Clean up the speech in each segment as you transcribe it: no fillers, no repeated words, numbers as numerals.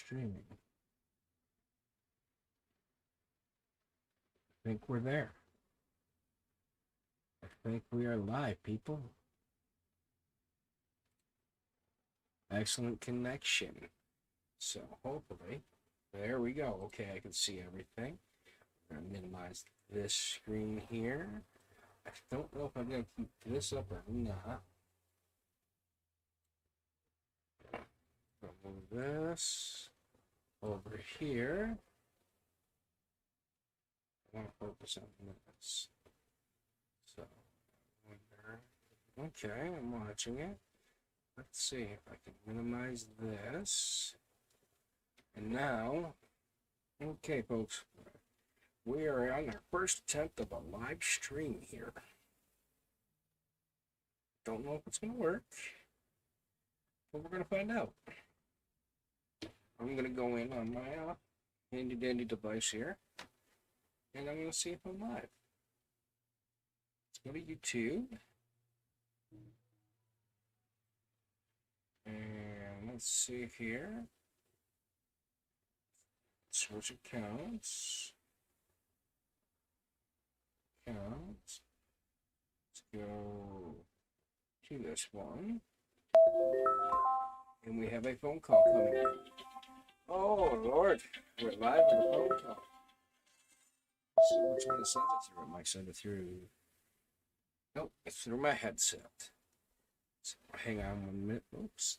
streaming. I think we're there. I think we are live, people. Excellent connection. So hopefully, there we go. Okay, I can see everything. I'm going to minimize this screen here. I don't know if I'm going to keep this up or not. I'll move this over here. I want to focus on this. So, okay, I'm watching it. Let's see if I can minimize this. And now, okay, folks, we are on our first attempt of a live stream here. Don't know if it's going to work, but we're going to find out. I'm going to go in on my handy dandy device here, and I'm going to see if I'm live. Let's go to YouTube. And let's see here. Switch accounts. Let's go to this one. And we have a phone call coming in. Oh, Lord. We're live with a phone call. Let's see which one it sends it through. It might send it through. Nope, it's through my headset. So hang on 1 minute. Oops.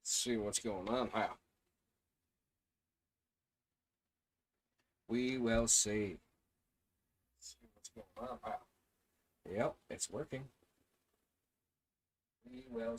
Let's see what's going on. Wow. We will see. Let's see what's going on. Wow. Yep, it's working. We will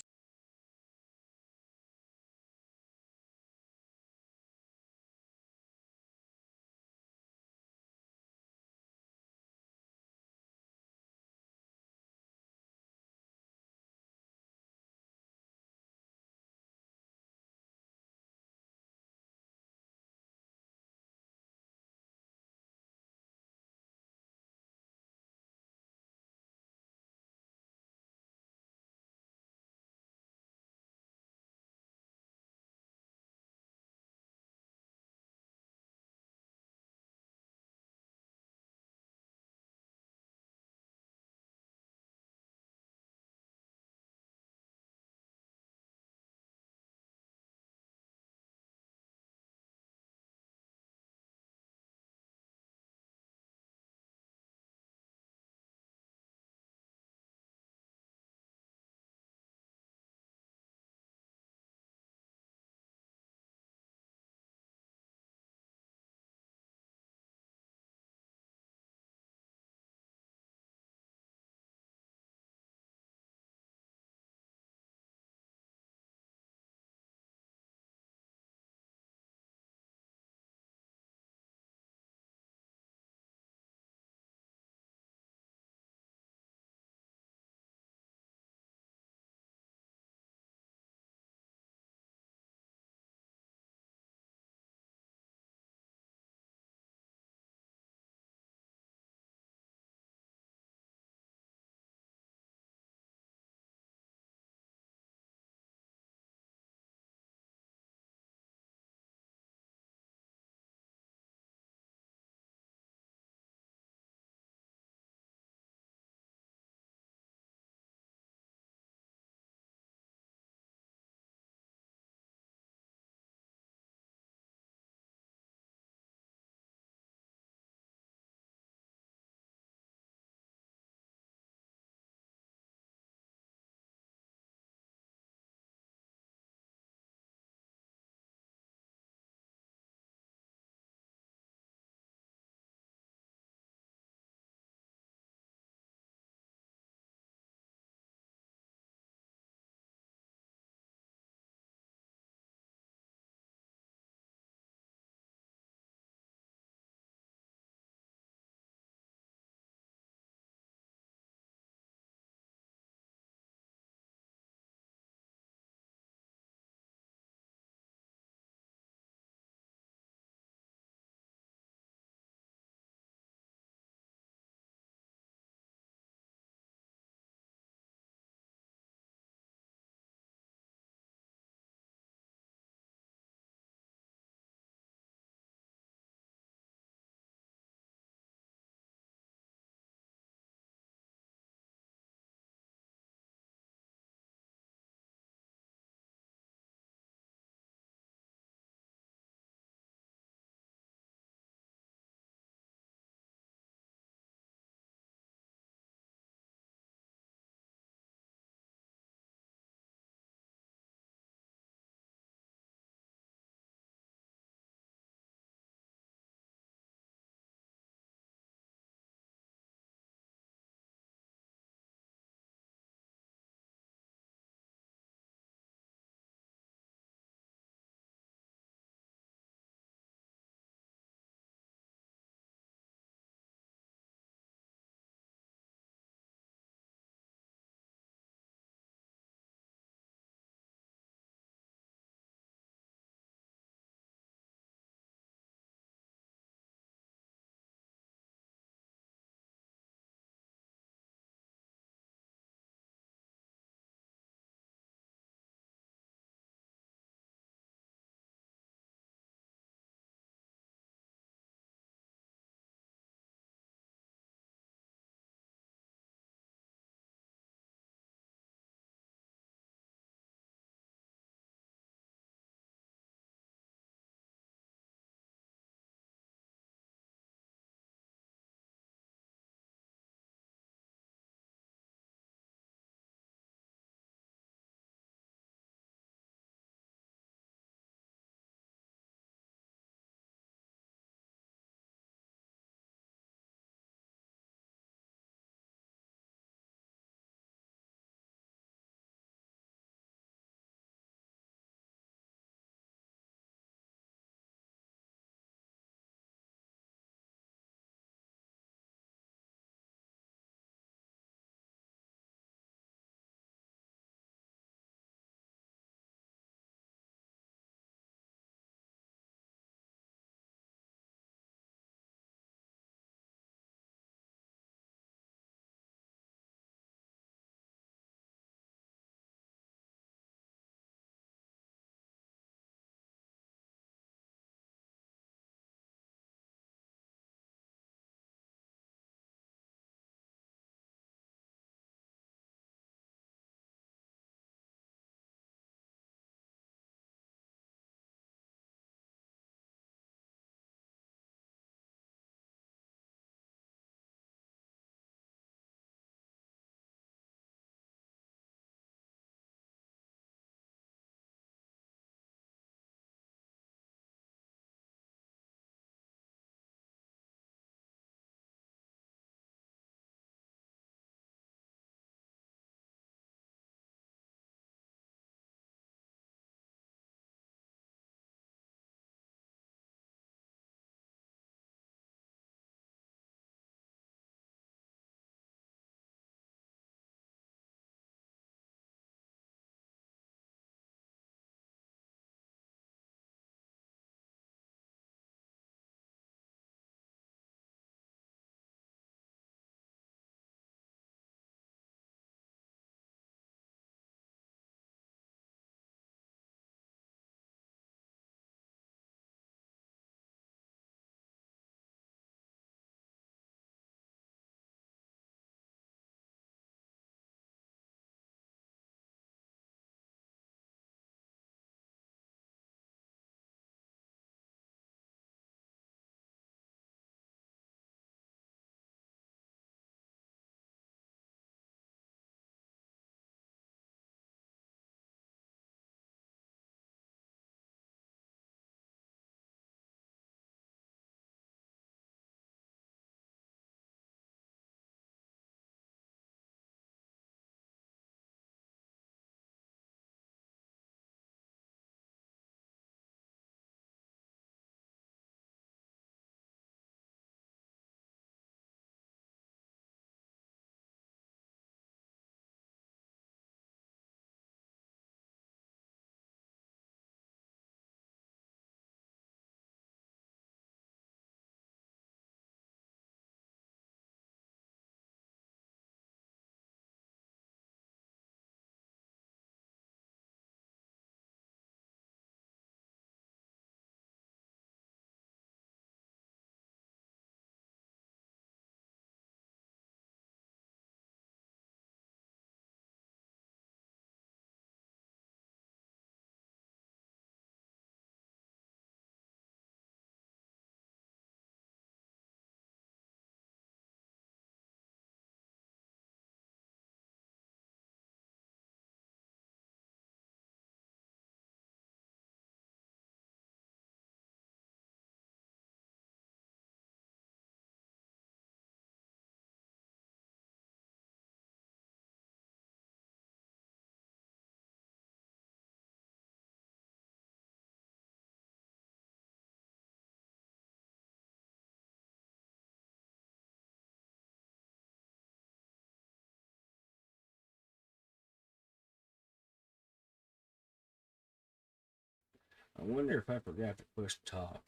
I wonder if I forgot to push talk.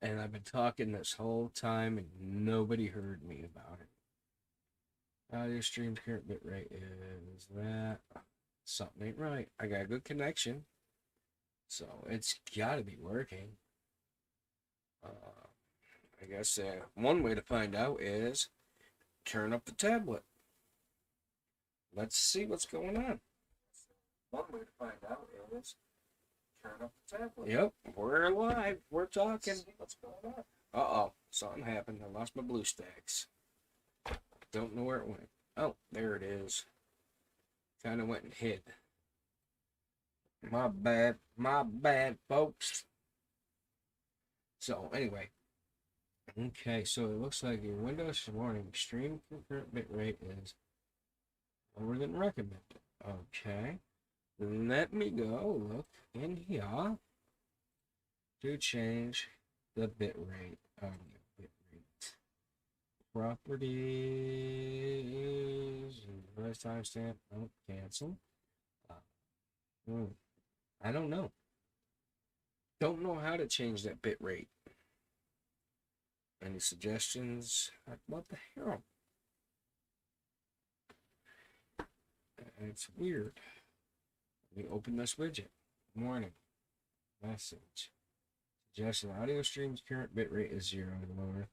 And I've been talking this whole time and nobody heard me about it. Audio stream's current bitrate is that. Something ain't right. I got a good connection. So it's gotta be working. I guess one way to find out is turn up the tablet. Let's see what's going on. One way to find out is turn up the tablet. Yep, we're live. We're talking. What's going on? Uh-oh, something happened. I lost my BlueStacks. Don't know where it went. Oh, there it is. Kind of went and hid. My bad, folks. So, anyway. Okay, so it looks like your Windows warning extreme concurrent bitrate is lower than recommended. Okay. Let me go look in here to change the bitrate. Audio bitrate. Properties. Device timestamp. Oh, cancel. I don't know. Don't know how to change that bitrate. Any suggestions? What the hell? It's weird. Let me open this widget. Morning. Message. Suggestion. Audio stream's current bitrate is 0. Lower.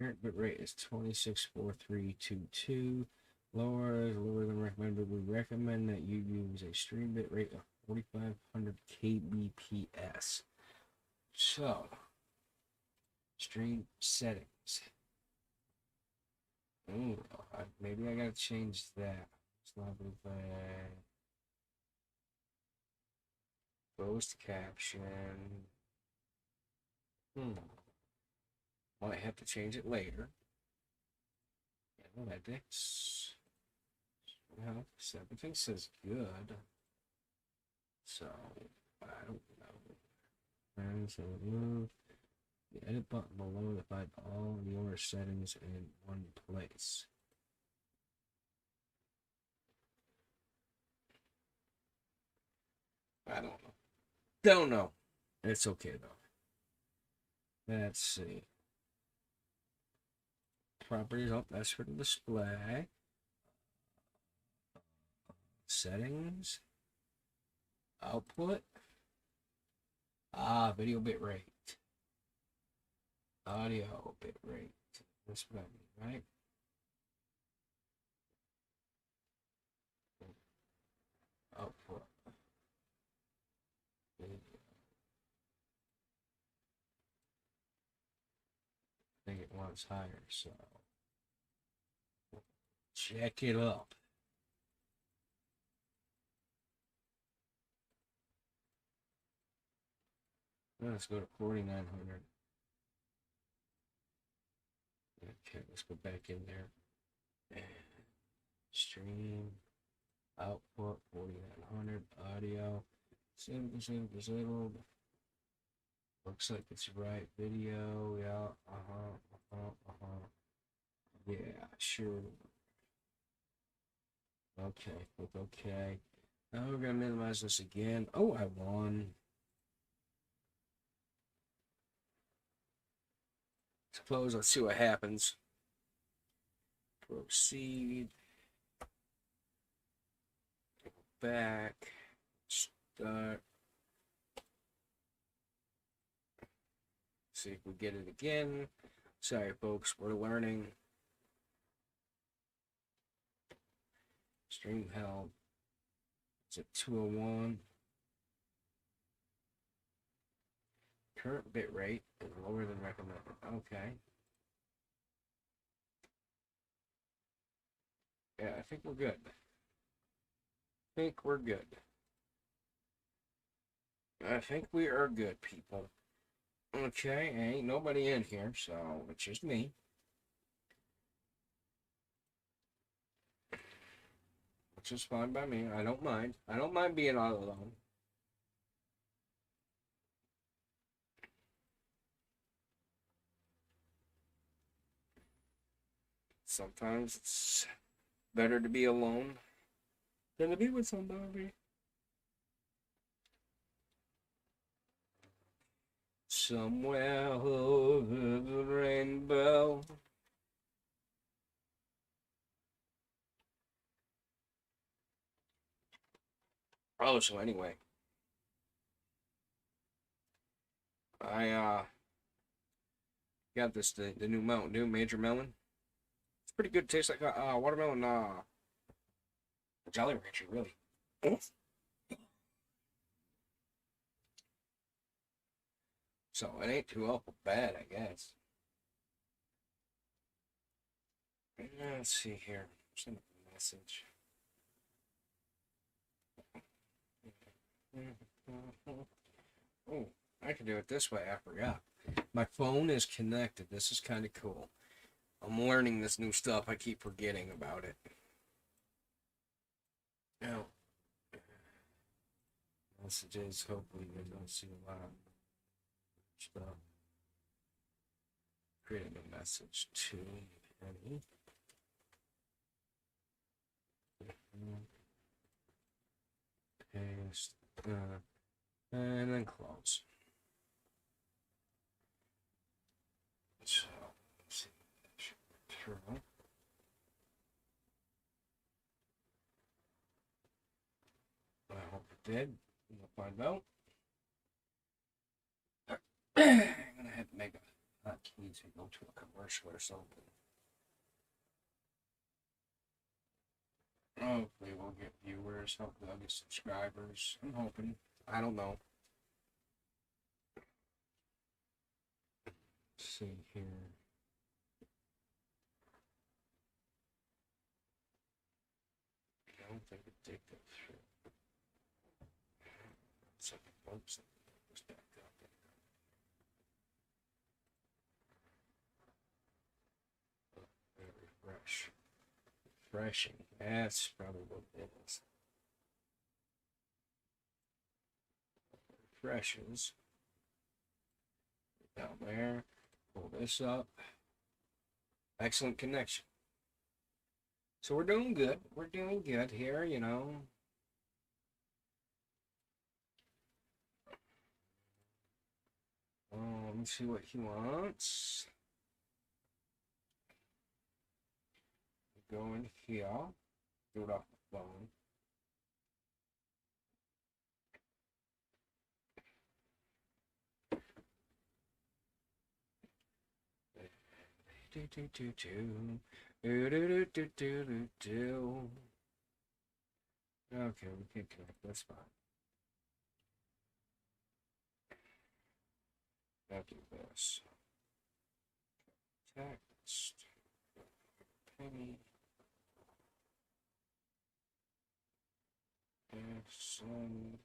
Current bitrate is 264322. Lower than recommended. We recommend that you use a stream bitrate of 4500 kbps. So, stream settings. Ooh, maybe I gotta change that. Closed caption. Might have to change it later. Analytics. Well, everything says good. So, I don't know. And so remove the edit button below to find all your settings in one place. I don't know. Don't know. It's okay though. Let's see. Properties. Oh, that's for the display. Settings. Output. Video bitrate. Audio bitrate. That's what I mean, right? Output. Video. I think it wants higher, so check it up. Let's go to 4900. Okay, let's go back in there. And stream. Output 4900. Audio. Disabled. Looks like it's right. Video. Yeah. Yeah, sure. Okay, click OK. Now we're gonna minimize this again. Oh, I won. Suppose let's see what happens. Proceed. Back. Start. See if we get it again. Sorry, folks, we're learning. Stream held. It's at 201. Current bitrate is lower than recommended. Okay. Yeah, I think we're good. I think we are good, people. Okay, ain't nobody in here, so it's just me. Which is fine by me. I don't mind. I don't mind being all alone. Sometimes it's better to be alone than to be with somebody. somewhere over the rainbow. Oh, so anyway, I got this the new Mountain Dew Major Melon. It's pretty good. Tastes like watermelon Jolly Rancher, really. So it ain't too awful bad, I guess. Let's see here. Send a message. Oh, I can do it this way. I forgot. My phone is connected. This is kind of cool. I'm learning this new stuff. I keep forgetting about it. Now, messages. Hopefully, you don't see a lot of stuff. Creating a message to Penny. Paste. And then close. So, let's see. True. I hope it did. We'll find out. I'm gonna have to make a key to go to a commercial or something. Hopefully we'll get viewers. Hopefully I'll get subscribers. I'm hoping. I don't know. Let's see here. I don't think it did go through. Something oops, was back up. Refresh. Refreshing. That's probably what it is. Refreshes. Down there. Pull this up. Excellent connection. So we're doing good. We're doing good here, you know. Let me see what he wants. Go in here. Do it off the phone. Okay, we can connect. That's fine. I'll do this. Text. Penny. Send.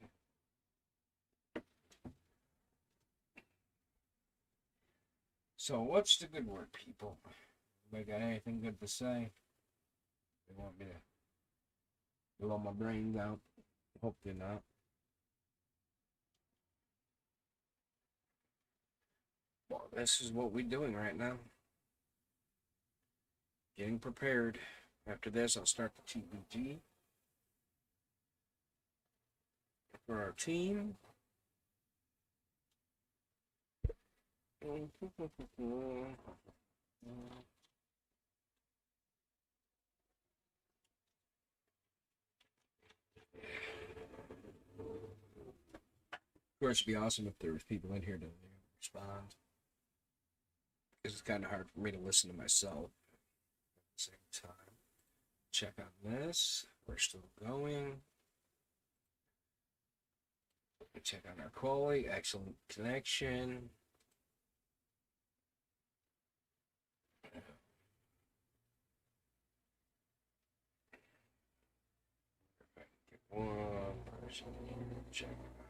So, what's the good word, people? Anybody got anything good to say? They want me to blow my brains out? Hope they're not. Well, this is what we're doing right now. Getting prepared. After this, I'll start the TBG for our team. Of course, it'd be awesome if there was people in here to respond. Because it's kind of hard for me to listen to myself at the same time. Check on this. We're still going. Check on our quality. Excellent connection. Get one person here. Check it out.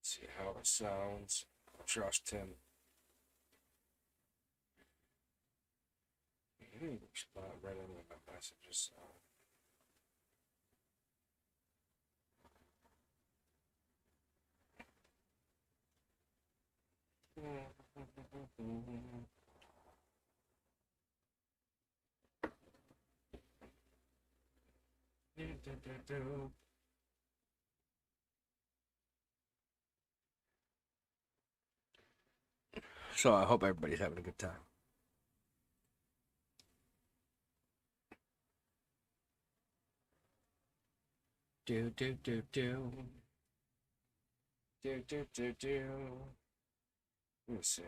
See how it sounds. Trust him. Respond right into my messages. So I hope everybody's having a good time. Do. Do. Let me see.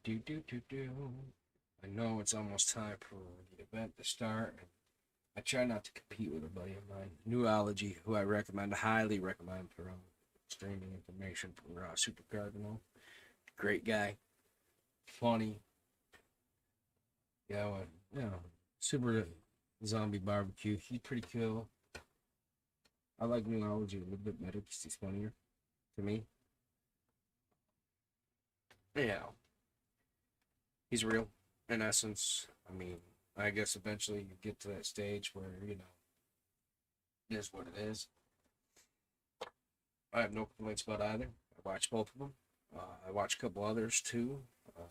Do. I know it's almost time for the event to start. I try not to compete with a buddy of mine, Newology, who I recommend, highly recommend for streaming information for Super Cardinal. Great guy, funny. Yeah, well, you know, Super Zombie Barbecue. He's pretty cool. I like Newology a little bit better because he's funnier to me. Yeah, he's real in essence. I mean, I guess eventually you get to that stage where, it is what it is. I have no complaints about either. I watch both of them. I watch a couple others too. Uh,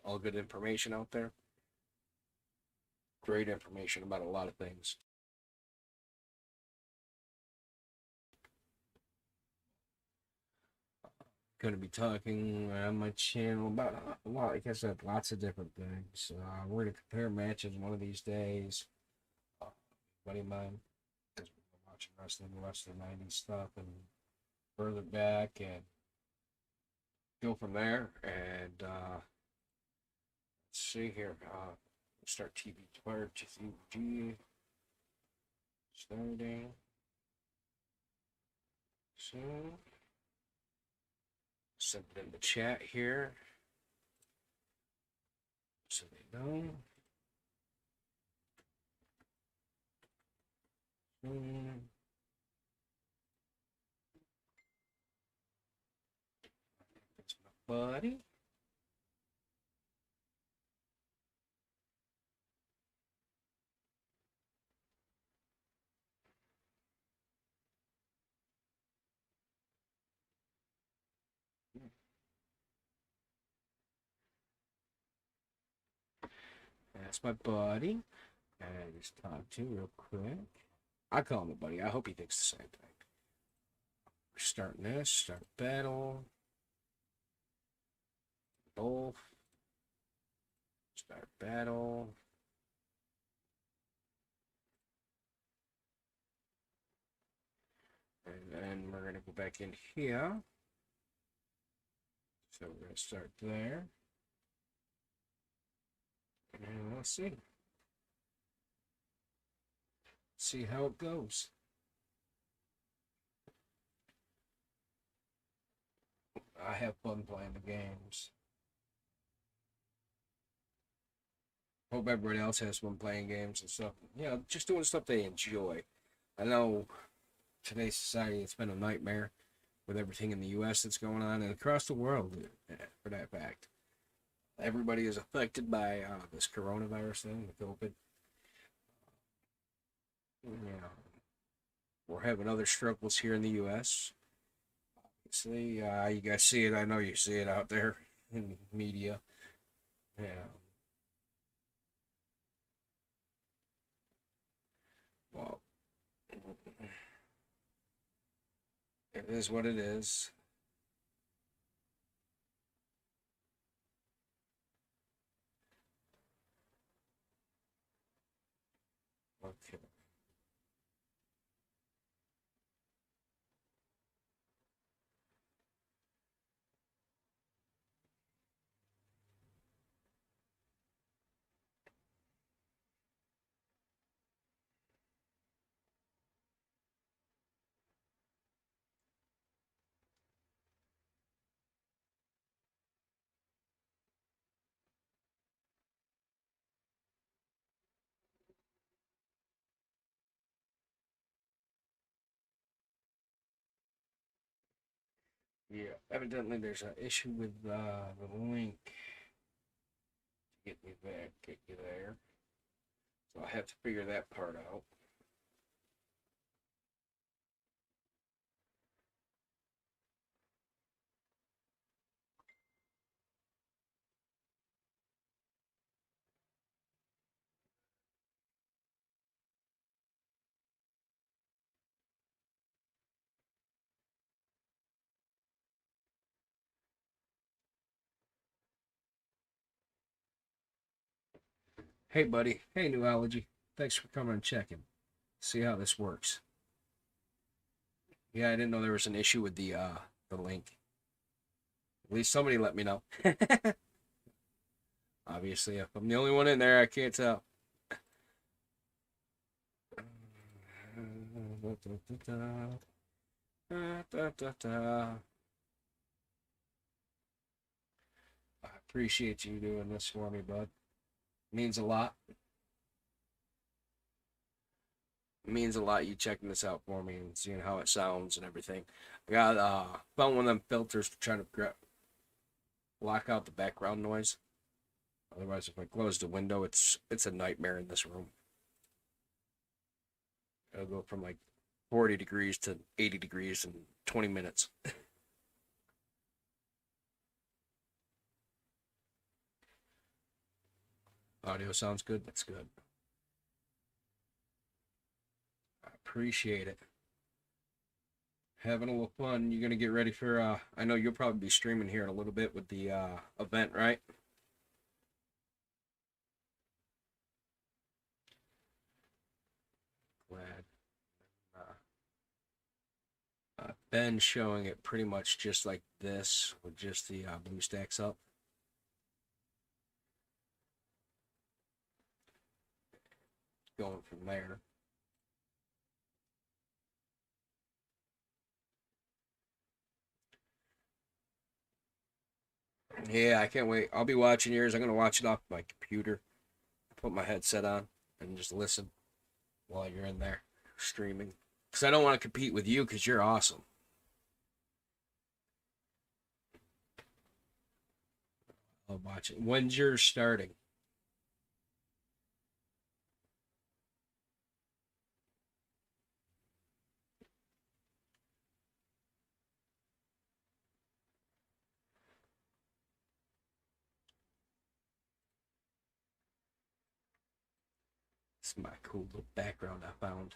all good information out there. Great information about a lot of things. Going to be talking on my channel about a lot, like I said, lots of different things. We're going to compare matches one of these days. Uh, buddy of mine, because we're watching wrestling, watch the 90s stuff and further back and go from there. And let's see here. Start TV Twitter to CG starting soon. Send it in the chat here so they know. It's my buddy. That's my buddy. And I just talk to real quick. I call him a buddy. I hope he thinks the same thing. We're starting this. Start battle. Both. Start battle. And then we're going to go back in here. So we're going to start there. And let's see. See how it goes. I have fun playing the games. Hope everybody else has fun playing games and stuff. Just doing stuff they enjoy. I know today's society, it's been a nightmare with everything in the U.S. that's going on and across the world, for that fact. Everybody is affected by this coronavirus thing, the COVID. We're having other struggles here in the U.S. See, you guys see it. I know you see it out there in the media. Yeah. Well, it is what it is. Okay. Yeah, evidently there's an issue with the link to get me back, get you there. So I have to figure that part out. Hey, buddy. Hey, Newology. Thanks for coming and checking. See how this works. Yeah, I didn't know there was an issue with the link. At least somebody let me know. Obviously, if I'm the only one in there, I can't tell. I appreciate you doing this for me, bud. Means a lot. It means a lot you checking this out for me and seeing how it sounds and everything. I got found one of them filters to try to block out the background noise. Otherwise, if I close the window, it's a nightmare in this room. It'll go from like 40 degrees to 80 degrees in 20 minutes. Audio sounds good. That's good. I appreciate it. Having a little fun. You're gonna get ready for I know you'll probably be streaming here in a little bit with the event, right? Glad. Ben showing it pretty much just like this with just the BlueStacks up. Going from there. Yeah, I can't wait. I'll be watching yours. I'm gonna watch it off my computer. Put my headset on and just listen while you're in there streaming. Because I don't want to compete with you because you're awesome. I'll watch it. When's yours starting? It's my cool little background I found.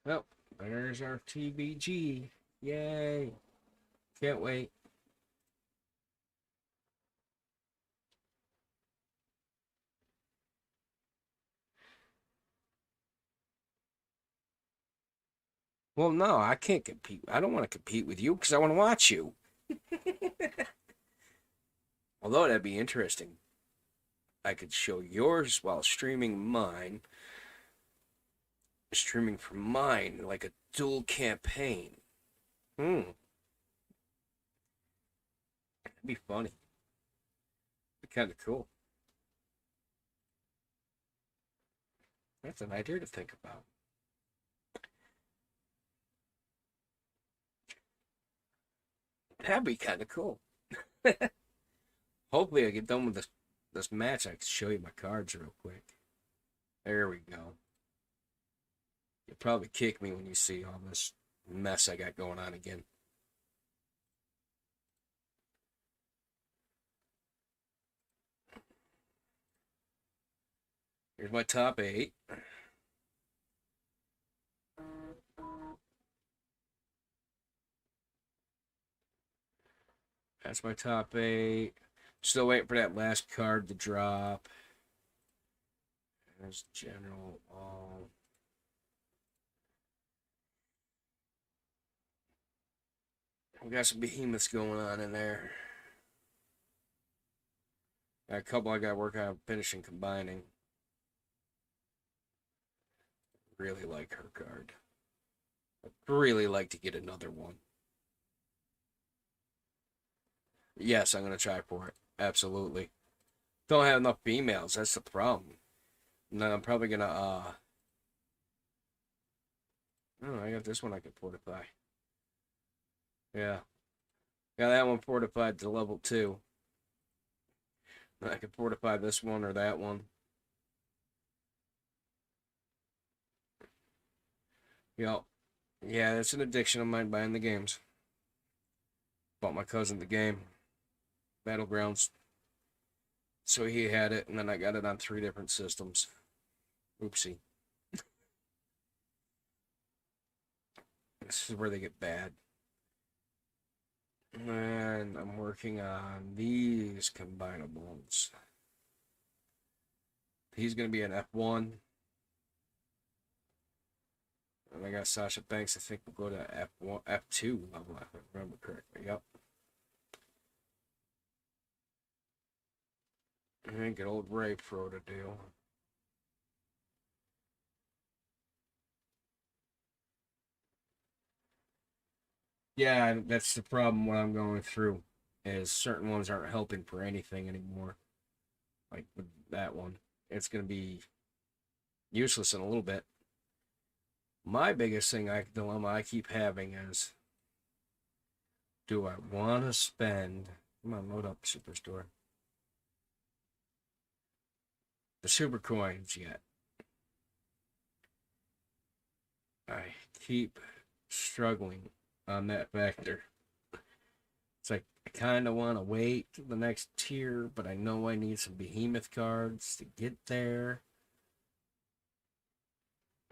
Well, there's our TBG. Yay. Can't wait. Well, no, I can't compete. I don't want to compete with you because I want to watch you. Although that'd be interesting. I could show yours while streaming mine. Streaming from mine like a dual campaign. That'd be funny. Be kind of cool. That's an idea to think about. That'd be kind of cool. Hopefully, I get done with this match. I can show you my cards real quick. There we go. You'll probably kick me when you see all this mess I got going on again. Here's my top 8. That's my top 8. Still waiting for that last card to drop. There's general. We got some behemoths going on in there. Got a couple I got to work on finishing combining. Really like her card. I'd really like to get another one. Yes, I'm going to try for it. Absolutely. Don't have enough females. That's the problem. No, I'm probably gonna oh, I got this one I can fortify. Yeah. Got that one fortified to level 2. I can fortify this one or that one. Yep. Yeah, it's an addiction of mine buying the games. Bought my cousin the game, Battlegrounds. So he had it, and then I got it on 3 different systems. Oopsie. This is where they get bad. And I'm working on these combinables. He's going to be an F1. And I got Sasha Banks. I think we'll go to F1, F2 level, if I remember correctly. Yep. And get old Ray Pro to do. Yeah, that's the problem. What I'm going through is certain ones aren't helping for anything anymore. Like with that one, it's going to be useless in a little bit. My biggest dilemma I keep having is, do I want to spend? Come on, load up Superstore. The super coins yet. I keep struggling on that factor. It's like I kind of want to wait to the next tier, but I know I need some behemoth cards to get there.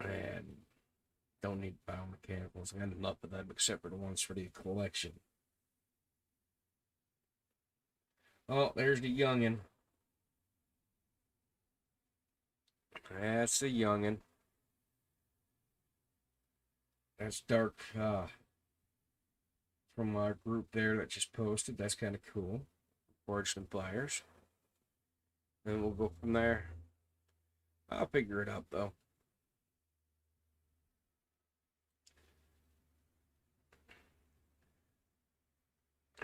And don't need biomechanicals. I got enough of them except for the ones for the collection. Oh, there's the youngin. That's the youngin. That's Dark from our group there that just posted. That's kind of cool. Forged and Flyers. And we'll go from there. I'll figure it out though.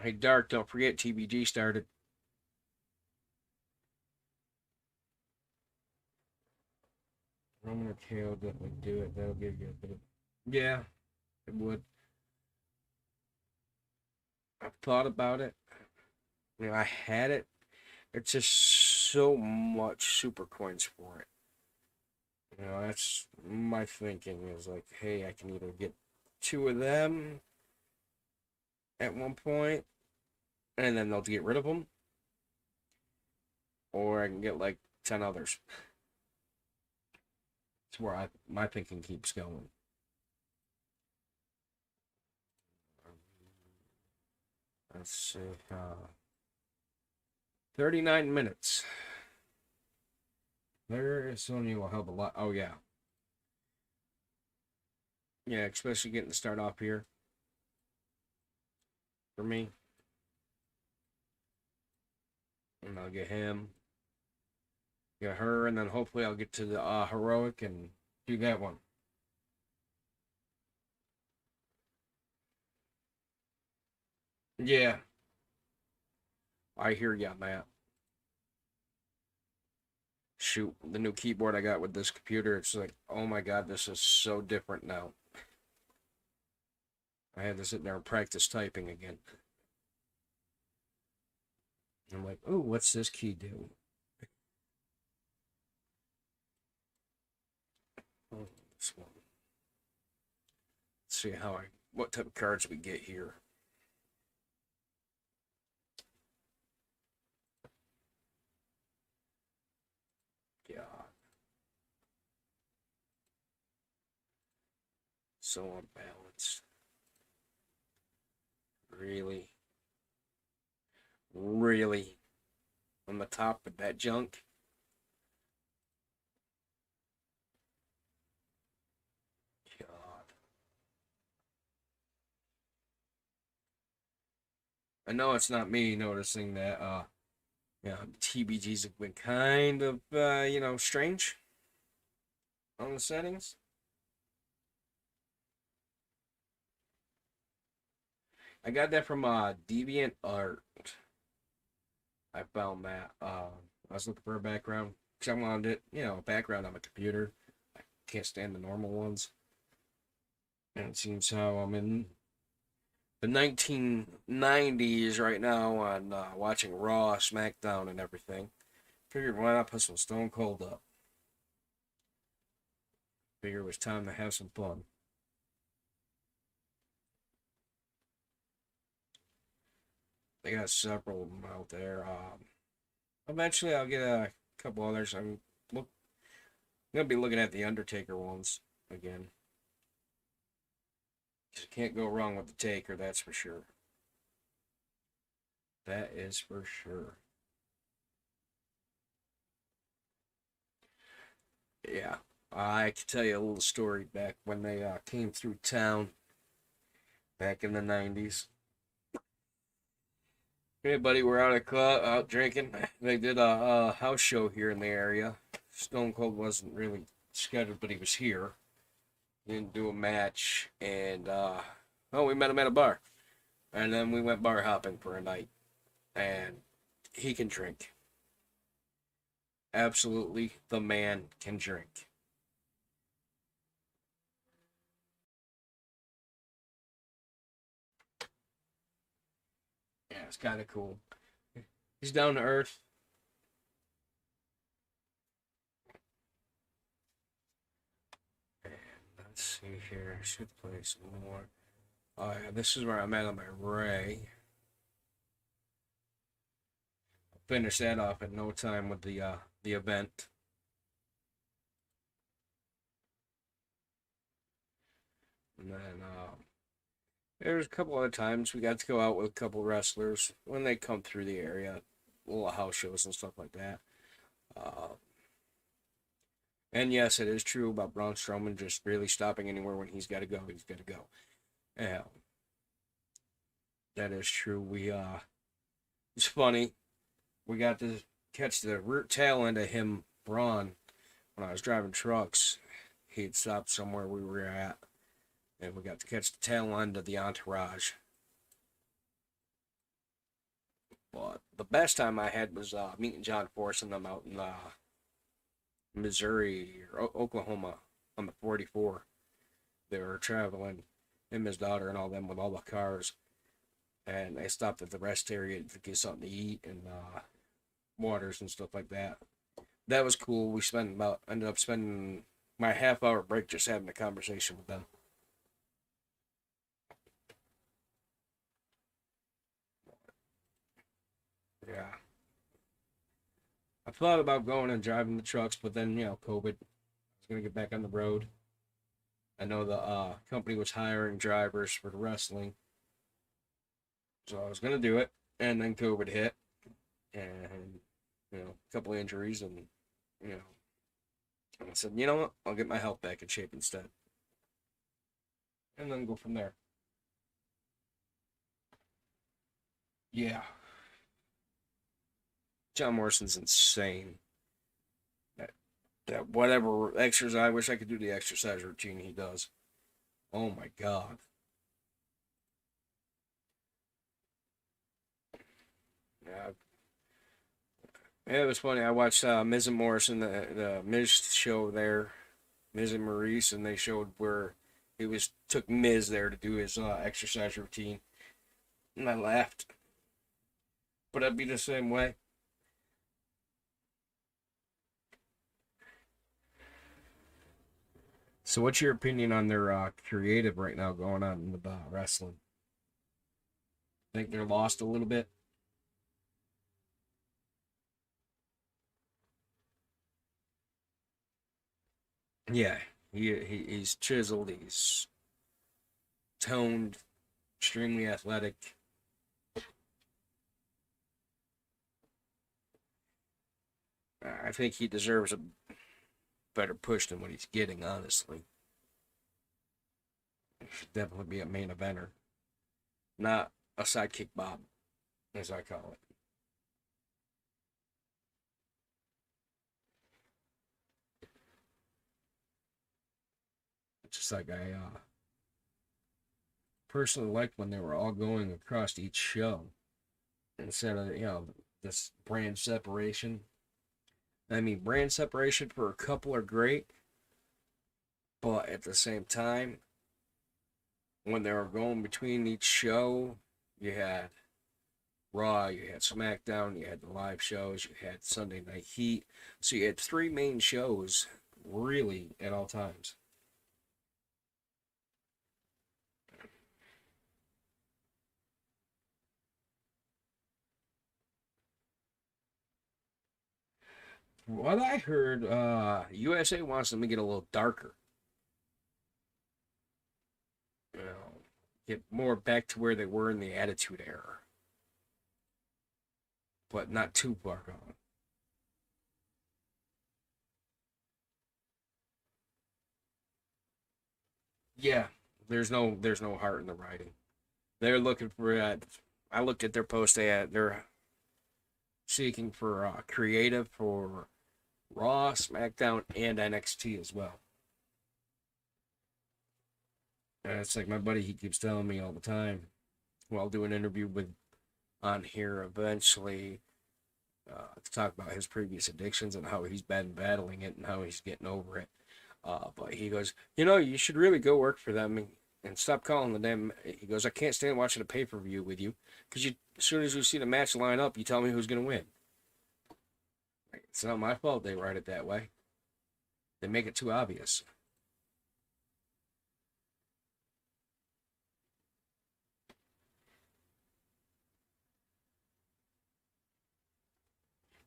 Hey, Dark, don't forget TBG started. Roman or KO definitely do it. That'll give you a bit of. Yeah, it would. I've thought about it. I had it. It's just so much super coins for it. That's my thinking is like, hey, I can either get 2 of them at one point, and then they'll get rid of them, or I can get like 10 others. It's where my thinking keeps going. Let's see. 39 minutes. There is Sony will help a lot. Oh, yeah. Yeah, especially getting to start off here. For me. And I'll get him. Get her, and then hopefully I'll get to the heroic and do that one. Yeah, I hear ya, Matt. Shoot, the new keyboard I got with this computer, it's like, oh my god, this is so different now. I had to sit there and practice typing again. I'm like, oh, what's this key do? Oh, this one. Let's see what type of cards we get here. God. So unbalanced. Really? Really? On the top of that junk? God. I know it's not me noticing that, TBGs have been kind of, strange on the settings. I got that from Deviant Art. I found that. I was looking for a background. because I wanted it, background on my computer. I can't stand the normal ones. And it seems how I'm in the 1990s right now on watching Raw, SmackDown, and everything. Figured why not put some Stone Cold up? Figured it was time to have some fun. They got several of them out there. Eventually, I'll get a couple others. I'm gonna be looking at the Undertaker ones again. You can't go wrong with the Taker, that's for sure. That is for sure. Yeah, I could tell you a little story back when they came through town back in the 90s. Hey, buddy, we're out at club, out drinking. They did a house show here in the area. Stone Cold wasn't really scheduled, but he was here. He didn't do a match, and we met him at a bar, and then we went bar hopping for a night. And he can drink. Absolutely, the man can drink. Yeah, it's kind of cool. He's down to earth. And let's see here. I should play some more. Oh yeah, this is where I met him at Ray. Finish that off in no time with the event. And then there's a couple other times we got to go out with a couple wrestlers when they come through the area, little house shows and stuff like that. Uh, and yes, it is true about Braun Strowman just really stopping anywhere when he's got to go. He's got to go. Yeah, that is true. It's funny. We got to catch the root tail end of him, Braun, when I was driving trucks. He'd stopped somewhere we were at, and we got to catch the tail end of the entourage. But the best time I had was meeting John Force and them out in Missouri or Oklahoma on the 44. They were traveling, him, his daughter, and all them with all the cars. And they stopped at the rest area to get something to eat and waters and stuff like that. That was cool. Ended up spending my half-hour break just having a conversation with them. Yeah. I thought about going and driving the trucks, but then, COVID. I was going to get back on the road. I know the company was hiring drivers for the wrestling, so I was going to do it. And then COVID hit, and, a couple of injuries, and, you know, I said, you know what? I'll get my health back in shape instead. And then go from there. Yeah. John Morrison's insane. That whatever exercise, I wish I could do the exercise routine he does. Oh my God. Yeah, it was funny. I watched Miz and Morrison, the Miz show there, Miz and Maurice, and they showed where he was took Miz there to do his exercise routine, and I laughed. But I'd be the same way. So, what's your opinion on their creative right now going on with wrestling? Think they're lost a little bit? Yeah, he's chiseled. He's toned, extremely athletic. I think he deserves a better push than what he's getting. Honestly, he should definitely be a main eventer, not a sidekick Bob, as I call it. Just like I personally liked when they were all going across each show instead of this brand separation. I mean, brand separation for a couple are great, but at the same time, when they were going between each show, you had Raw, you had SmackDown, you had the live shows, you had Sunday Night Heat. So you had three main shows really at all times. What I heard, USA wants them to get a little darker. You know, get more back to where they were in the Attitude Era, but not too far gone. Yeah, there's no heart in the writing. They're looking for that. I looked at their post. They're seeking for creative for Raw, SmackDown, and NXT as well. And it's like my buddy, he keeps telling me all the time. Well, I'll do an interview with on here eventually to talk about his previous addictions and how he's been battling it and how he's getting over it. But he goes, you should really go work for them and stop calling the damn. He goes, I can't stand watching a pay per view with you because as soon as you see the match line up, you tell me who's gonna win. It's not my fault they write it that way. They make it too obvious.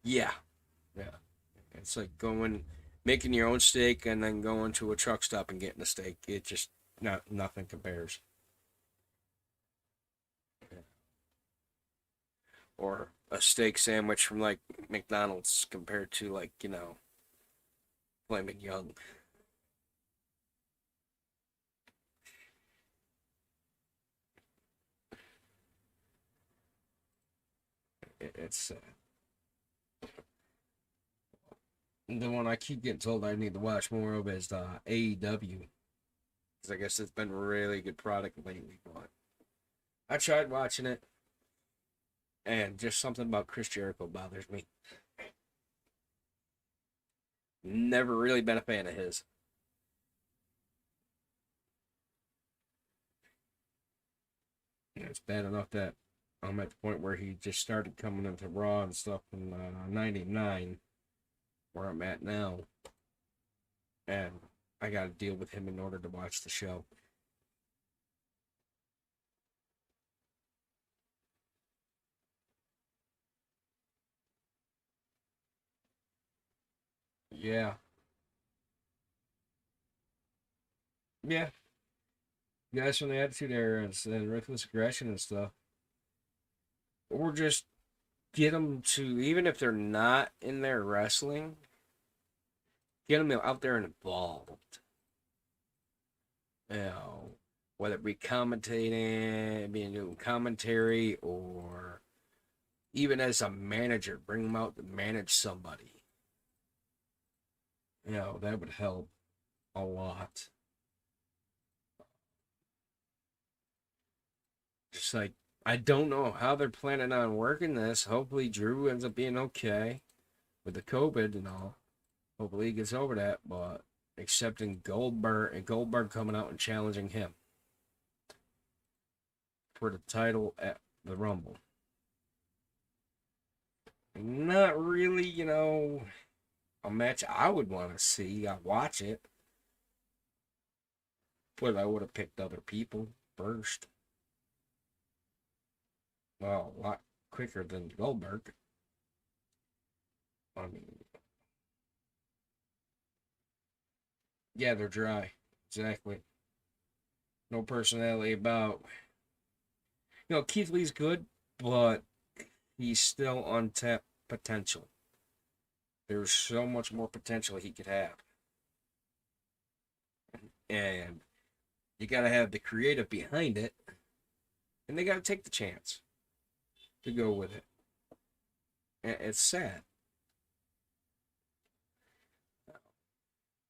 Yeah, yeah. It's like making your own steak and then going to a truck stop and getting a steak. It just nothing compares. Or a steak sandwich from like McDonald's compared to like Flaming Young. It's the one I keep getting told I need to watch more of is AEW because I guess it's been a really good product lately. But I tried watching it, and just something about Chris Jericho bothers me. Never really been a fan of his. It's bad enough that I'm at the point where he just started coming into Raw and stuff in '99, where I'm at now, and I got to deal with him in order to watch the show. Yeah, yeah, guys from the Attitude Era and Ruthless Aggression and stuff, or just get them to even if they're not in there wrestling, get them out there and involved. You know, whether it be commentating, being doing commentary, or even as a manager, bring them out to manage somebody. That would help a lot. Just like I don't know how they're planning on working this. Hopefully, Drew ends up being okay with the COVID and all. Hopefully, he gets over that. But accepting Goldberg and Goldberg coming out and challenging him for the title at the Rumble. Not really, a match I would want to see. I watch it, but I would have picked other people first. Well, a lot quicker than Goldberg. I mean, yeah, they're dry. Exactly. No personality about. Keith Lee's good, but he's still untapped potential. There's so much more potential he could have. And you got to have the creative behind it, and they got to take the chance to go with it. And it's sad.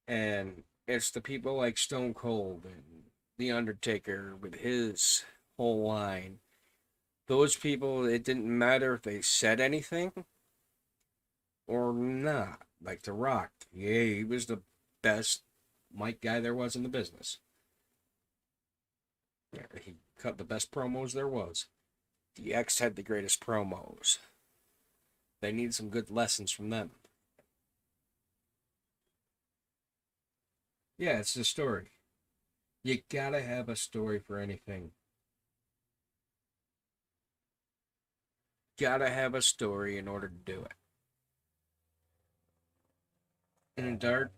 And it's the people like Stone Cold and The Undertaker with his whole line. Those people, it didn't matter if they said anything or not. Like The Rock. Yeah, he was the best mic guy there was in the business. Yeah, he cut the best promos there was. The X had the greatest promos. They need some good lessons from them. Yeah, it's the story. You gotta have a story for anything. Gotta have a story in order to do it. And Dart,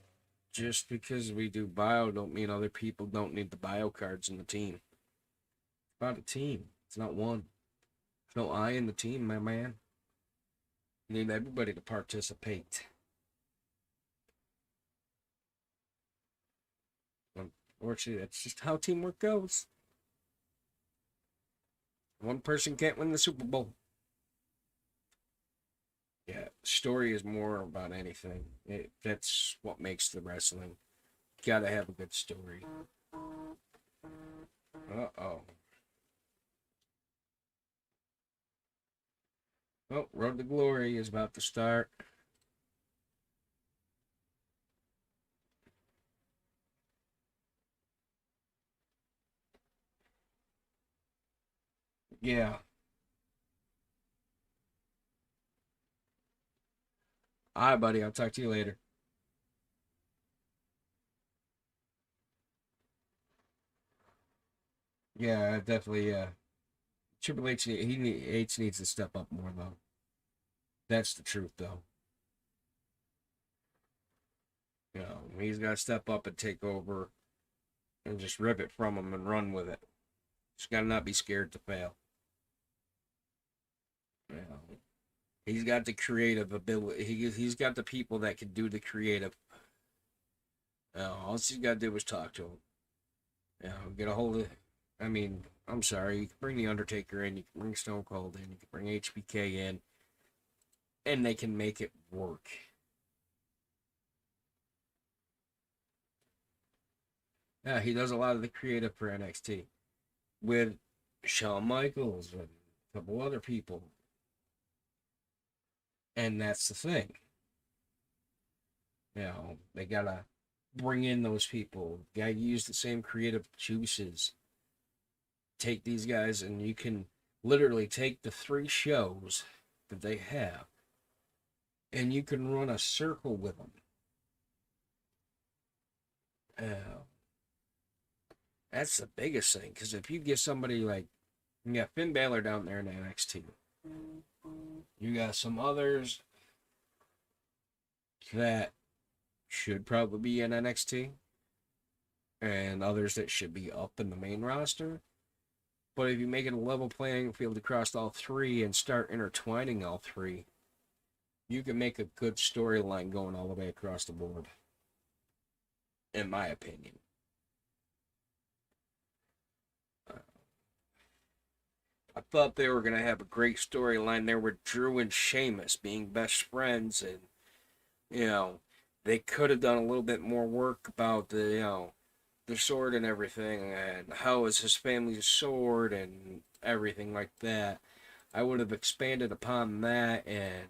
just because we do bio don't mean other people don't need the bio cards in the team. It's about a team. It's not one. There's no I in the team, my man. You need everybody to participate. Unfortunately, that's just how teamwork goes. One person can't win the Super Bowl. Yeah, story is more about anything. That's what makes the wrestling. Gotta have a good story. Uh-oh. Oh, Road to Glory is about to start. Yeah. All right, buddy. I'll talk to you later. Yeah, definitely. Triple H, H needs to step up more, though. That's the truth, though. He's got to step up and take over and just rip it from him and run with it. He's got to not be scared to fail. You know, he's got the creative ability. He's got the people that can do the creative. All he's got to do is talk to him. Get a hold of. I mean, I'm sorry. You can bring the Undertaker in. You can bring Stone Cold in. You can bring HBK in, and they can make it work. Yeah, he does a lot of the creative for NXT with Shawn Michaels and a couple other people, and that's the thing. They gotta bring in those people. Gotta use the same creative juices. Take these guys, and you can literally take the three shows that they have, and you can run a circle with them. Uh, that's the biggest thing, because if you get somebody like, you got Finn Balor down there in NXT, you got some others that should probably be in NXT, and others that should be up in the main roster. But if you make it a level playing field across all three and start intertwining all three, you can make a good storyline going all the way across the board, in my opinion. I thought they were going to have a great storyline there with Drew and Sheamus being best friends, and, you know, they could have done a little bit more work about the sword and everything, and how is his family's sword and everything like that. I would have expanded upon that and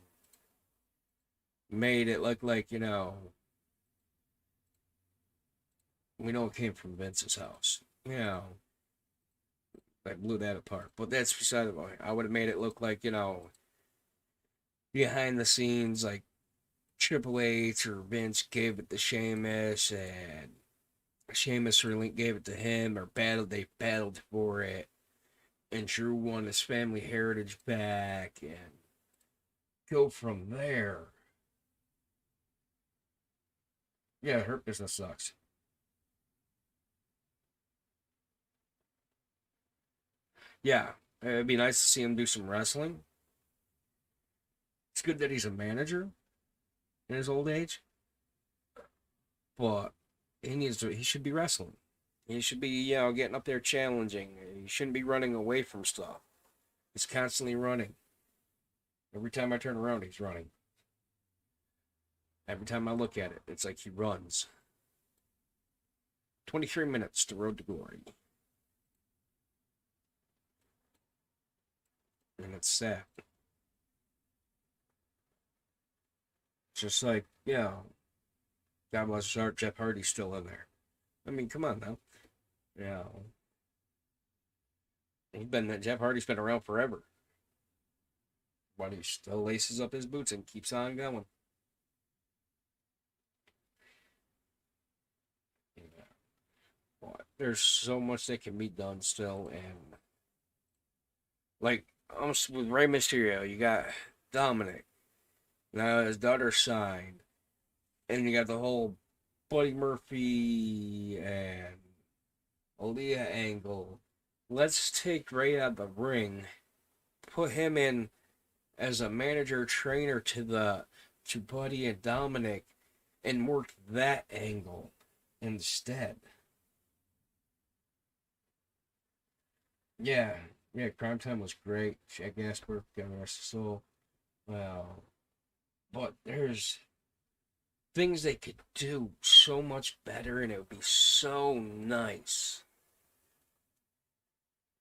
made it look like, we know it came from Vince's house. I blew that apart. But that's beside the point. I would have made it look like, behind the scenes, like Triple H or Vince gave it to Sheamus, and Sheamus or Link gave it to him, or they battled for it, and Drew won his family heritage back, and go from there. Yeah, Hurt Business sucks. Yeah, it'd be nice to see him do some wrestling. It's good that he's a manager in his old age, but he should be wrestling. He should be, getting up there challenging. He shouldn't be running away from stuff. He's constantly running. Every time I turn around, he's running. Every time I look at it, it's like he runs. 23 minutes to Road to Glory. And it's sad. Just like, God bless his heart, Jeff Hardy's still in there. I mean, come on now. You know, Jeff Hardy's been around forever. But he still laces up his boots and keeps on going. Yeah. But there's so much that can be done still, and like with Rey Mysterio, you got Dominic. Now his daughter signed, and you got the whole Buddy Murphy and Aaliyah angle. Let's take Rey out of the ring, put him in as a manager trainer to Buddy and Dominic, and work that angle instead. Yeah, yeah, Crime Time was great. Shaq Gasper, God rest his soul. Well, but there's things they could do so much better, and it would be so nice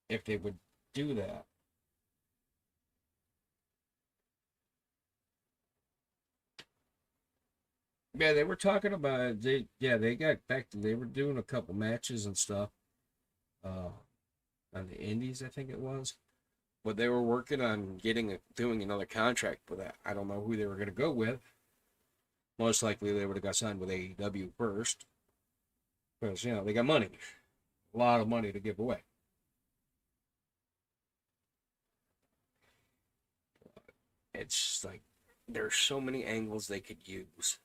if they would do that. Yeah, they were talking about it. They got back to they were doing a couple matches and stuff. Uh, on the Indies, I think it was. But they were working on doing another contract with that. I don't know who they were going to go with. Most likely they would have got signed with AEW first, because they got money, a lot of money to give away. It's like there's so many angles they could use.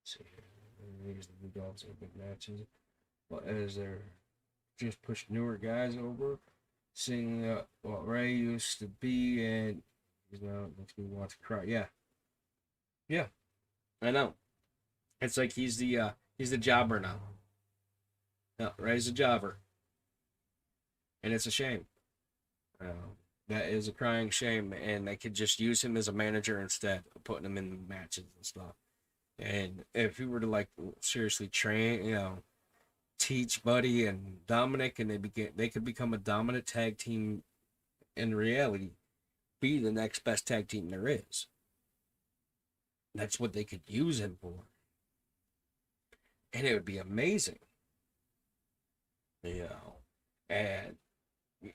See, these are the dogs are big matches, but as they're just push newer guys over, seeing what Rey used to be, and makes me want to cry. Yeah, yeah, I know. It's like he's the jobber now. No, Rey's a jobber, and it's a shame. That is a crying shame, and they could just use him as a manager instead of putting him in matches and stuff. And if he were to like seriously train, teach Buddy and Dominic, and they could become a dominant tag team in reality, be the next best tag team there is. That's what they could use him for, and it would be amazing. You know, and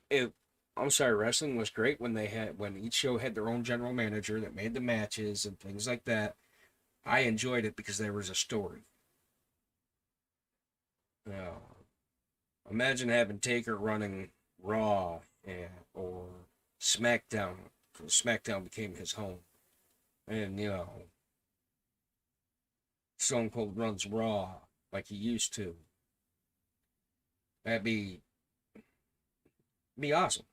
it. I'm sorry, wrestling was great when each show had their own general manager that made the matches and things like that. I enjoyed it because there was a story. You know, imagine having Taker running Raw or SmackDown. SmackDown became his home, and Stone Cold runs Raw like he used to. That'd be awesome.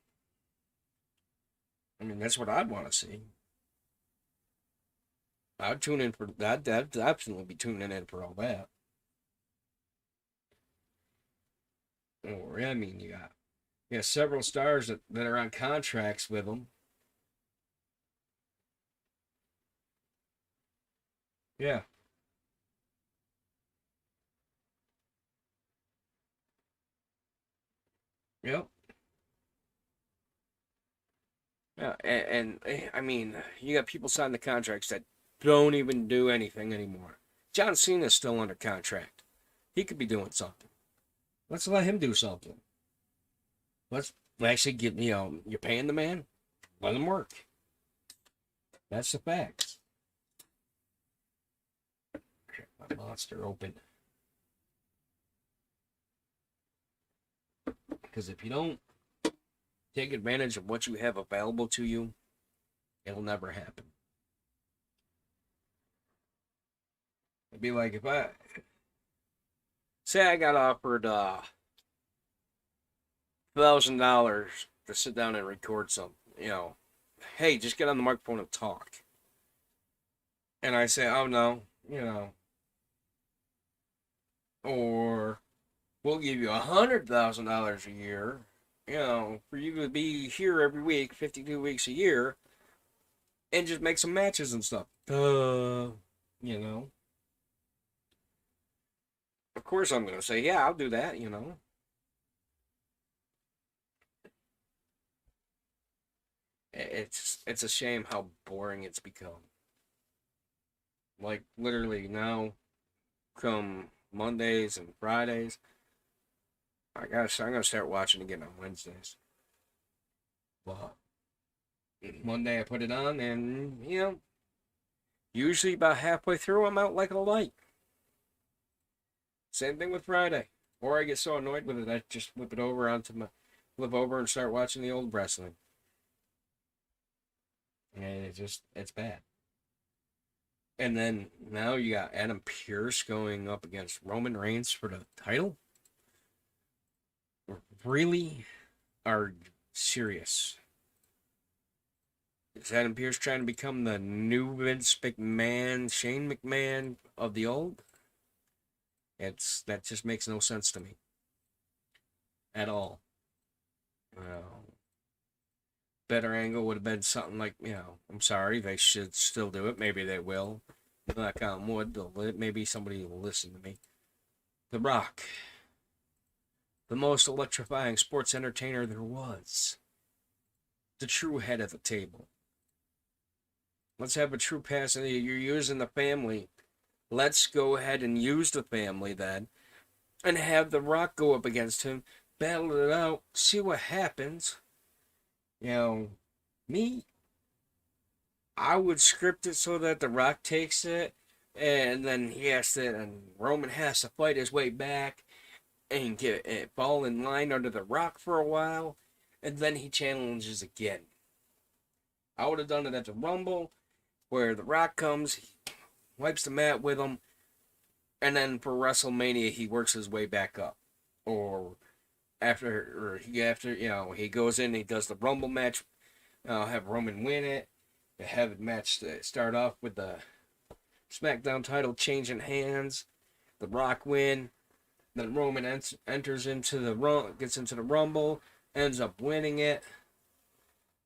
I mean, that's what I'd want to see. I'd tune in for that. I'd absolutely be tuning in for all that. Or I mean, you got several stars that are on contracts with them. Yeah, yep, yeah, I mean, you got people signing the contracts that don't even do anything anymore. John Cena's still under contract. He could be doing something. Let's let him do something. Let's actually get you're paying the man. Let him work. That's the facts. My monster open. Because if you don't take advantage of what you have available to you, it'll never happen. It'd be like if I say I got offered $1,000 to sit down and record something, hey, just get on the microphone and talk. And I say, oh no, or we'll give you $100,000 a year, for you to be here every week, 52 weeks a year, and just make some matches and stuff. You know. Of course I'm gonna say, yeah, I'll do that, you know. It's a shame how boring it's become. Like literally now, come Mondays and Fridays, I'm gonna start watching again on Wednesdays. But Monday I put it on, and usually about halfway through I'm out like a light. Same thing with Friday. Or I get so annoyed with it I just flip over and start watching the old wrestling. And it's bad. And then now you got Adam Pearce going up against Roman Reigns for the title. Really? Are you serious? Is Adam Pearce trying to become the new Vince McMahon, Shane McMahon of the old? That just makes no sense to me at all. Better angle would have been something like, I'm sorry, they should still do it. Maybe they will. Knock on wood, maybe somebody will listen to me. The Rock, the most electrifying sports entertainer there was. The true head of the table. Let's have a true pass. You're using the family. Let's go ahead and use the family then. And have The Rock go up against him. Battle it out. See what happens. Me, I would script it so that The Rock takes it. And then and Roman has to fight his way back and fall in line under The Rock for a while. And then he challenges again. I would have done it at the Rumble, where The Rock comes, he wipes the mat with him, and then for WrestleMania he works his way back up. Or he goes in, he does the Rumble match, have Roman win it, have the match start off with the SmackDown title changing hands, The Rock win, then Roman enters into gets into the Rumble, ends up winning it,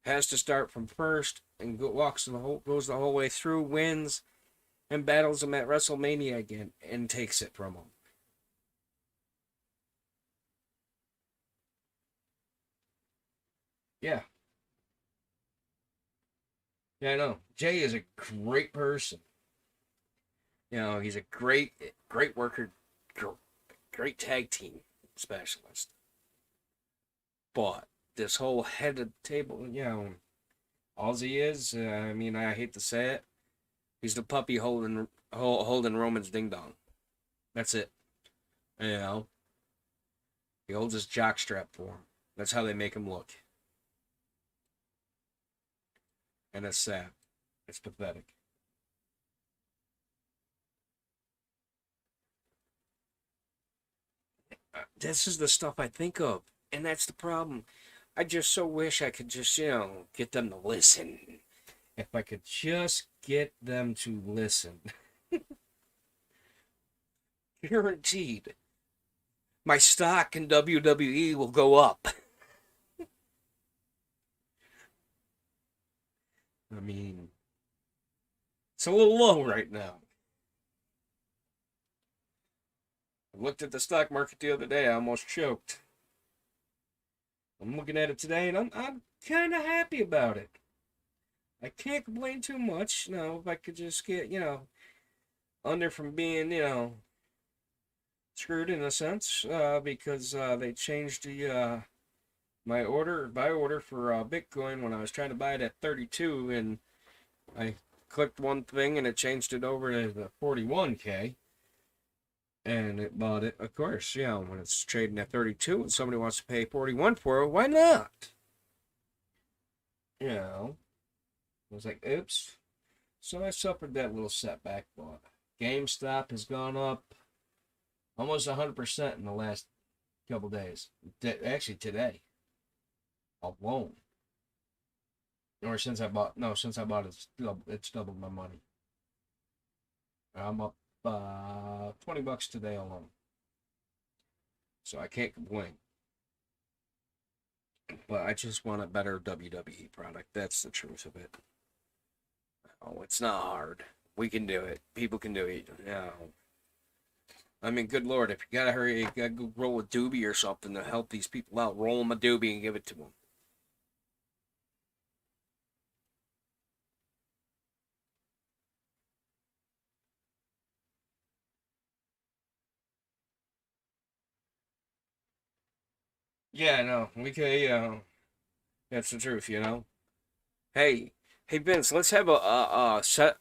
has to start from first and goes the whole way through, wins, and battles him at WrestleMania again and takes it from him. Yeah, yeah, I know. Jay is a great person. He's a great worker, great tag team specialist. But this whole head of the table, all he is, I mean, I hate to say it, he's the puppy holding Roman's ding dong. That's it. You know, he holds his jockstrap for him. That's how they make him look, and it's sad. It's pathetic. This is the stuff I think of, and that's the problem. I just so wish I could just, get them to listen. If I could just get them to listen. Guaranteed. My stock in WWE will go up. I mean, it's a little low right now. I looked at the stock market the other day, I almost choked. I'm looking at it today, and I'm kind of happy about it. I can't complain too much. If I could just get, under from being, screwed in a sense, because they changed my buy order for Bitcoin when I was trying to buy it at 32, and I clicked one thing and it changed it over to the 41K, and it bought it. Of course, when it's trading at 32 and somebody wants to pay 41 for it, why not? I was like, oops. So I suffered that little setback, but GameStop has gone up almost 100% in the last couple days. Actually, today alone. Or since I bought, no, since I bought it, it's doubled my money. I'm up $20 today alone. So I can't complain. But I just want a better WWE product. That's the truth of it. Oh, it's not hard. We can do it. People can do it. No. I mean, good lord, if you gotta hurry, you gotta go roll a doobie or something to help these people out. Roll them a doobie and give it to them. Yeah, no, we can. That's the truth, you know. Hey, hey, Vince, let's have a set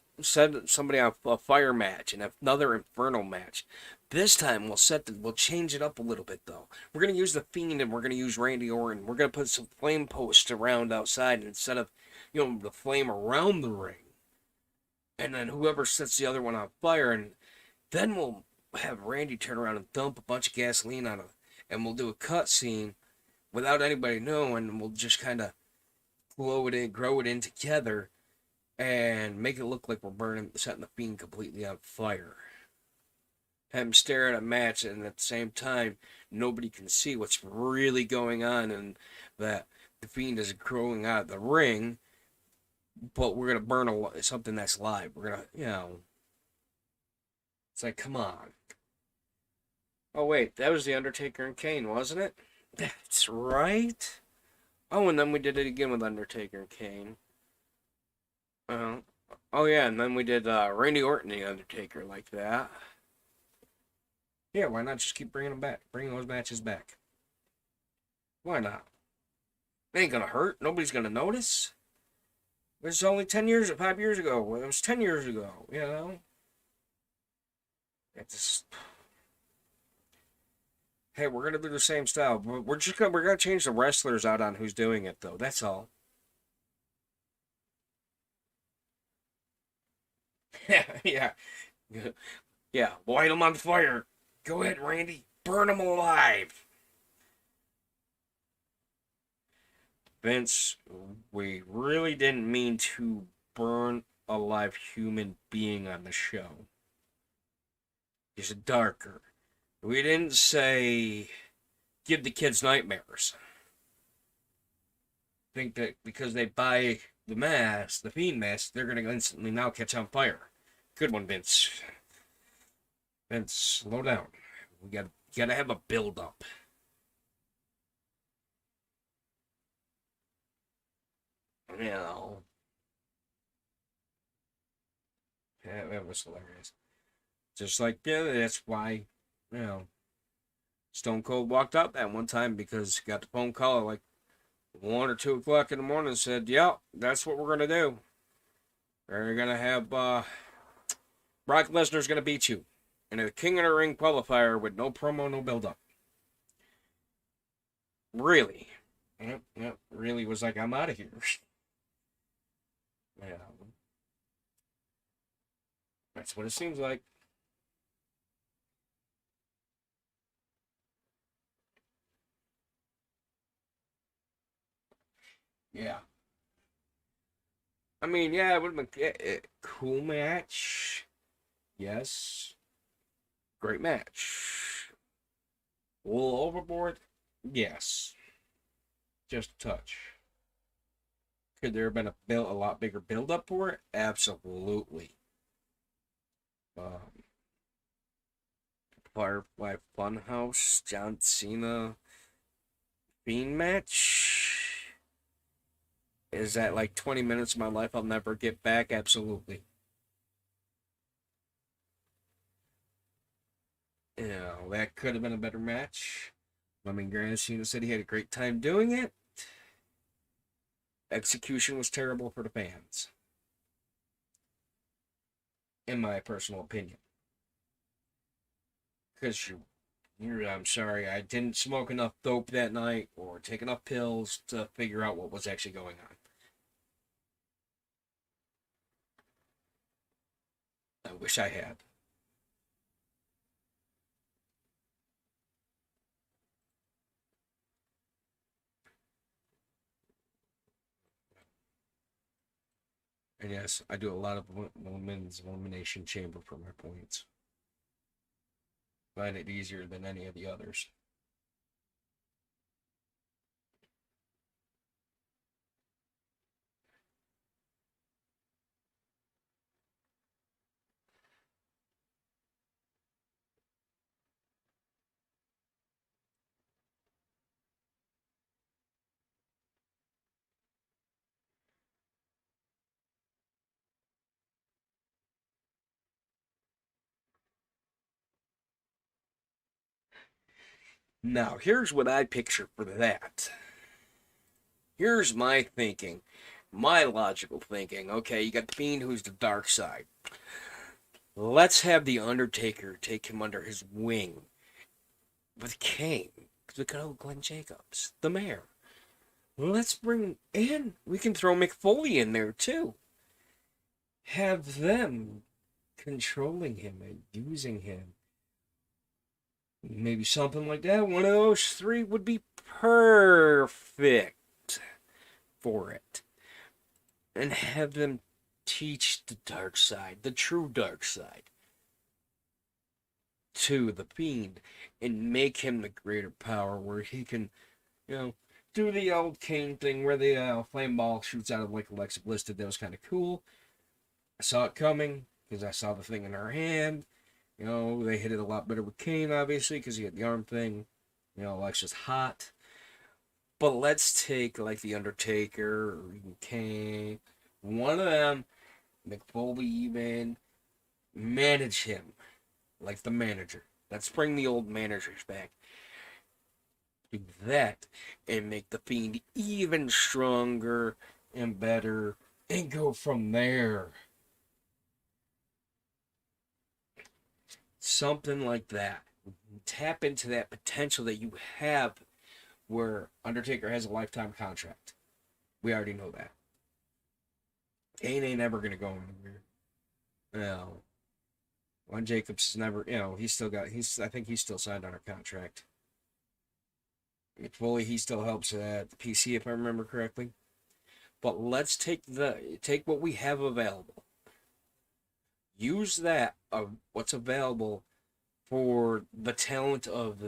somebody on a fire match and another Inferno match. This time we'll change it up a little bit though. We're gonna use the Fiend and we're gonna use Randy Orton. We're gonna put some flame posts around outside instead of the flame around the ring, and then whoever sets the other one on fire, and then we'll have Randy turn around and dump a bunch of gasoline on him, and we'll do a cut scene without anybody knowing, and we'll just kind of grow it in together, and make it look like we're setting the Fiend completely on fire. Have him stare at a match, and at the same time, nobody can see what's really going on, and that the Fiend is growing out of the ring, but we're gonna burn something that's live. We're gonna, it's like, come on. Oh wait, that was the Undertaker and Kane, wasn't it? That's right. Oh, and then we did it again with Undertaker and Kane. Uh, oh yeah, and then we did Randy Orton and the Undertaker like that. Yeah, why not just keep bringing them back? Bring those matches back. Why not? It ain't gonna hurt. Nobody's gonna notice. It was only 10 years, 5 years ago. It was 10 years ago, you know? It's hey, we're gonna do the same style. We're gonna change the wrestlers out on who's doing it though. That's all. Yeah, yeah. Light them on fire. Go ahead, Randy. Burn them alive. Vince, we really didn't mean to burn a live human being on the show. He's darker. We didn't say give the kids nightmares. Think that because they buy the mask, the Fiend mask, they're gonna instantly now catch on fire. Good one, Vince. Vince, slow down. We gotta have a build up. You know. Yeah, that was hilarious. Just like, yeah, that's why, you know, Stone Cold walked out that one time because he got the phone call at like 1 or 2 o'clock in the morning and said, "Yep, that's what we're gonna do. We're gonna have Brock Lesnar's gonna beat you in a King of the Ring qualifier with no promo, no build up." Really? Yep, yep. Really was like, I'm out of here. Yeah, that's what it seems like. Yeah. I mean, yeah, it would have been a cool match. Yes. Great match. A little overboard? Yes. Just a touch. Could there have been a lot bigger build up for it? Absolutely. Um, Firefly Funhouse, John Cena, Fiend match. Is that like 20 minutes of my life I'll never get back? Absolutely. That could have been a better match. I mean, granted, Cena said he had a great time doing it. Execution was terrible for the fans, in my personal opinion. Because I'm sorry, I didn't smoke enough dope that night or take enough pills to figure out what was actually going on. I wish I had. And yes, I do a lot of women's elimination chamber for my points. Find it easier than any of the others. Now, here's what I picture for that. Here's my thinking, my logical thinking. Okay, you got the Fiend, who's the dark side. Let's have the Undertaker take him under his wing with Kane, the good old Glenn Jacobs, the mayor. Let's bring in. We can throw Mick Foley in there too. Have them controlling him and using him. Maybe something like that. One of those three would be perfect for it. And have them teach the dark side, the true dark side, to the Fiend and make him the greater power where he can, do the old Kane thing where the flame ball shoots out of like Alexa Bliss did. That was kind of cool. I saw it coming because I saw the thing in her hand. They hit it a lot better with Kane, obviously, because he had the arm thing. Alexa's hot. But let's take, like, The Undertaker or even Kane. One of them, Mick Foley even, manage him like the manager. Let's bring the old managers back. Do that and make the Fiend even stronger and better and go from there. Something like that. Tap into that potential that you have where Undertaker has a lifetime contract. We already know that. Kane ain't ever going to go anywhere. No. Glenn Jacobs is never, I think he's still signed under contract. Foley, he still helps at the PC if I remember correctly. But let's take what we have available. Use that of what's available for the talent of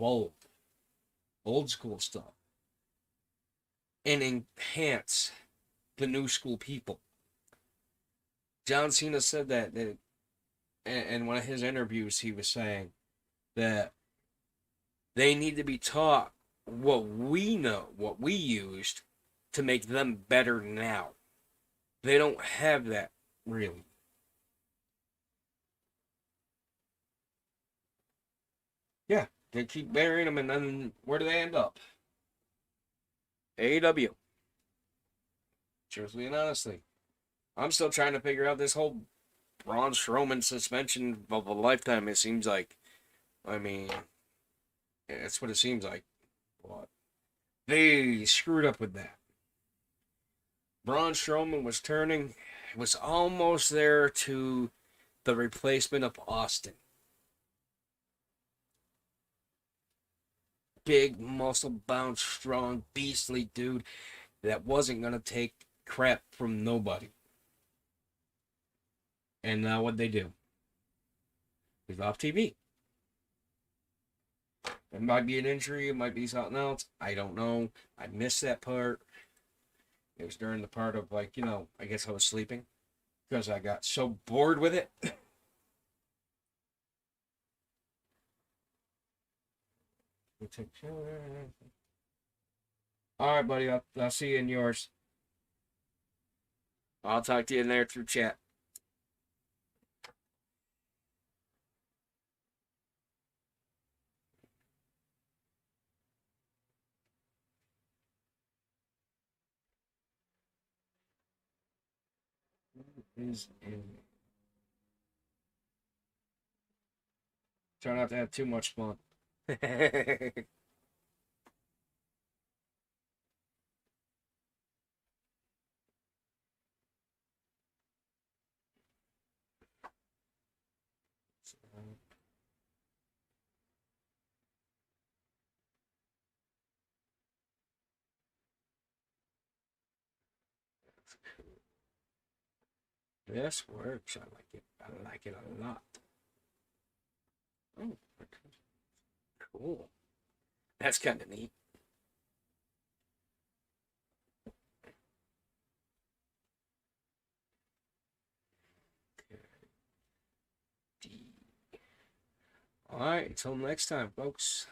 old school stuff, and enhance the new school people. John Cena said that in one of his interviews, he was saying that they need to be taught what we know, what we used to make them better now. They don't have that, really. Yeah, they keep burying them, and then where do they end up? AEW. Truthfully and honestly, I'm still trying to figure out this whole Braun Strowman suspension of a lifetime. It seems like, I mean, that's what it seems like. But they screwed up with that. Braun Strowman was almost there to the replacement of Austin. Big, muscle-bound, strong, beastly dude that wasn't going to take crap from nobody. And now what'd they do? He's off TV. It might be an injury, it might be something else. I don't know. I missed that part. It was during the part of, like, I guess I was sleeping because I got so bored with it. All right, buddy. I'll see you in yours. I'll talk to you in there through chat. Is in. Try not to have too much fun. This works. I like it. I like it a lot. Oh, cool. That's kind of neat. All right. Until next time, folks.